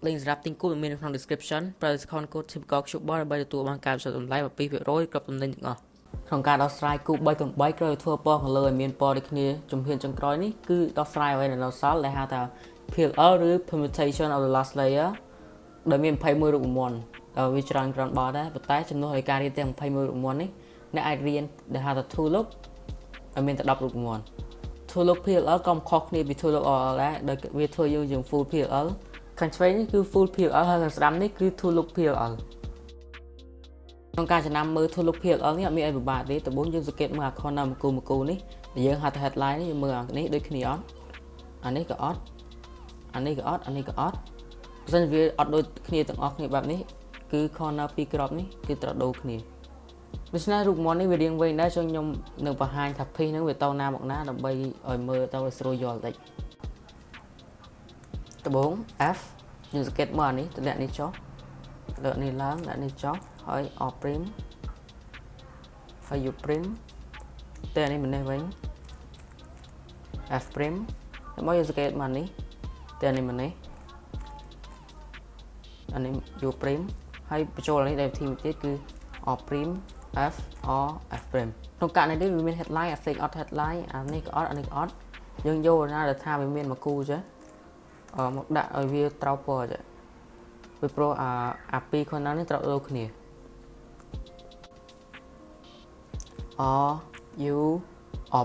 link សម្រាប់ទិញគូមាននៅក្នុង description ប្រើ discount code typical ខ្ញុំបដើម្បីទទួលបានការពិសេសតម្លៃ 12% គ្រប់ទំនិញទាំងអស់ក្នុងការដោះស្រាយគូ3ទាំង3ក្រោយធ្វើពណ៌ color ឲ្យមានពណ៌ដូចគ្នាជំហានចុងក្រោយនេះគឺដោះស្រាយអ្វីដែលនៅសល់ដែលហៅថា PLL ឬ permutation of the last layer ដែលមាន21រូបមន្តវាច្រើនក្រនបដែរប៉ុន្តែចំនួននៃការរៀនទាំង21រូបមន្តនេះអ្នកអាចរៀនដែលហៅថា two look ឲ្យមានតែ10រូបមន្ត two look PLL ក៏ខុសគ្នាពី two look OL ដែរដោយវាធ្វើយើង full PLL ខាងឆ្វេងនេះគឺ full PLL ហើយខាងស្ដាំនេះគឺ two look PLL ក្នុងការចំណាំមើល two look PLL នេះអត់មានអីពិបាកទេដំបូងយើងសង្កេតមើល corner មួយគូនេះដែលយើងហៅថា headline នេះយើងមើលអានេះដូចគ្នាអត់អានេះក៏អត់អានេះក៏អត់អានេះក៏អត់បើមិនវាអត់ដូចគ្នាទាំងអស់គ្នាបែបនេះគឺ corner ពីរក្របនេះគឺត្រូវដូរគ្នាដូច្នេះរូបមន្តនេះវារៀងវែងដែរខ្ញុំនឹងបង្ហាញថា piece ហ្នឹងវាទៅណាមកណាដើម្បីឲ្យមើលទៅឲ្យស្រួលយល់បន្តិចដំបូង F យើងសង្កេតមើលអានេះតម្លាក់នេះចុះលើកនេះឡើងដាក់នេះចុះហើយ O' ហើយ U' តែអានេះមិននេះវិញ F' ហើយមកយើងសង្កេតមកនេះតែអានេះមិននេះអានេះ U' ហើយបញ្ចូលអានេះដែលវិធីមួយទៀតគឺ O' F O F' ក្នុងករណីនេះវាមាន headline អាផ្សេងអត់ headline អានេះក៏អត់អានេះក៏អត់យើងយកណាដែលថាវាមានមួយគូចេះមកដាក់ឲ្យវាត្រូវពណ៌ចេះពីព្រោះអាពីរខណៈនេះត្រូវដូចគ្នា O U O'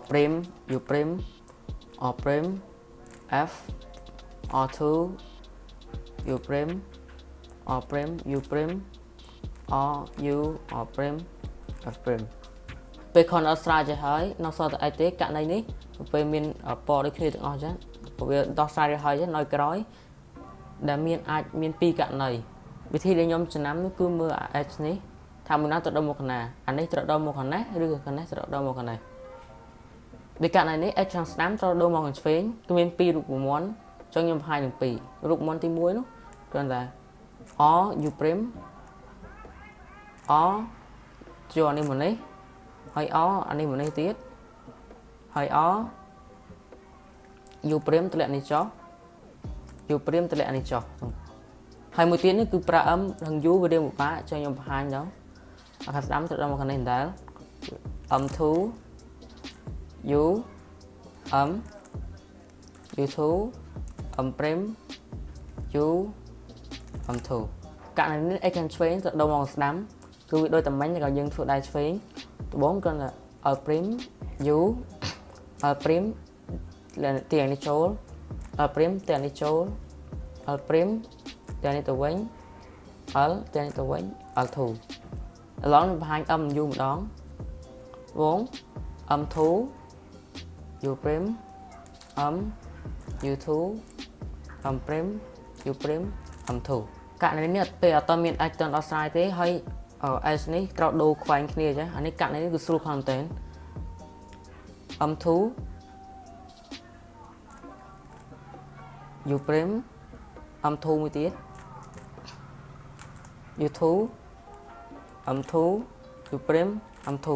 U' O' F O2 U' O' U' O U O' F' ពេលខនអត់ស្រាវចេះហើយនៅសល់តែអីទេករណីនេះពេលមានពណ៌ដូចគ្នាទាំងអស់ចឹងព្រោះវាដោះស្រាយរួចហើយចឹងនៅក្រោយដែលអាចមានពីរករណីវិធីដែលខ្ញុំចំណាំនោះគឺមើល H នេះថាមួយណាត្រូវដល់មកខាងណាអានេះត្រូវដល់មកខាងណាឬក៏ខាងនេះត្រូវដល់មកខាងណាដូចករណីនេះ H ខាងស្ដាំត្រូវដល់មកខាងឆ្វេងគឺមានពីររូបមន្តចុងខ្ញុំបង្ហាញទាំងពីររូបមន្តទី1នោះគ្រាន់តែ O U' O ចូលអានេះមកនេះហើយ O អានេះមកនេះទៀតហើយ O U' តម្លាក់នេះចុះ U' តម្លាក់នេះចុះហើយមួយទៀតនេះគឺប្រើ M និង U វារៀងពិបាកចុងខ្ញុំបង្ហាញដល់ខាងស្ដាំទៅដល់មកខាងនេះដែរ M2 U M U2 M' U M2 ករណីនេះ X ខាងឆ្វេងទៅដល់មកស្ដាំគឺវាដូចតែមិញក៏យើងធ្វើដៃឆ្វេងដំបូងគ្រាន់តែ L' U L' ទាំងនេះចូល L' ទាំងនេះចូល L' ទាំងនេះទៅវិញ L ទាំងនេះទៅវិញ L2 ឥឡូវបង្ហាញ M និង U ម្ដងវង M2 U' M U2 M' U' M2 ករណីនេះពេលអត់មានអាចទៅដោះស្រាយទេហើយ S នេះត្រូវដូរខ្វែងគ្នាចាអានេះករណីនេះគឺស្រួលផងមែន M2 U' M2 មួយទៀត U2 M2 U' M2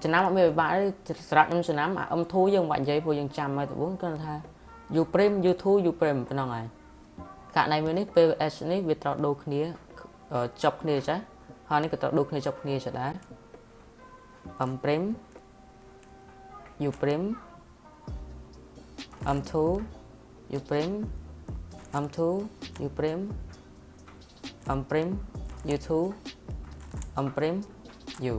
ចំណាំអត់មានពិបាកទេសម្រាប់ខ្ញុំចំណាំអា M2 យើងមិនបាច់និយាយព្រោះយើងចាំហើយដំបូងគាត់ថា U' U2 U' ប៉ុណ្ណឹងហើយករណីមួយនេះពេល H នេះវាត្រូវដូរគ្នាចប់គ្នាចាហើយនេះក៏ត្រូវដូរគ្នាចប់គ្នាចាដែរ M' U' M2 U' M2 U' M' U2 M' U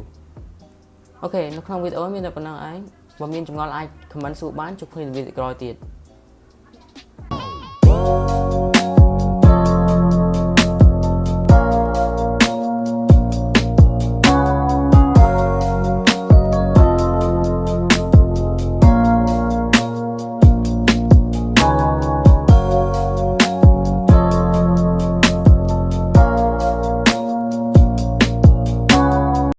អូខេនៅក្នុងវីដេអូមានតែប៉ុណ្ណឹងឯងបើមានចម្ងល់អាច comment សួរបានជួបគ្នានៅវីដេអូក្រោយទៀត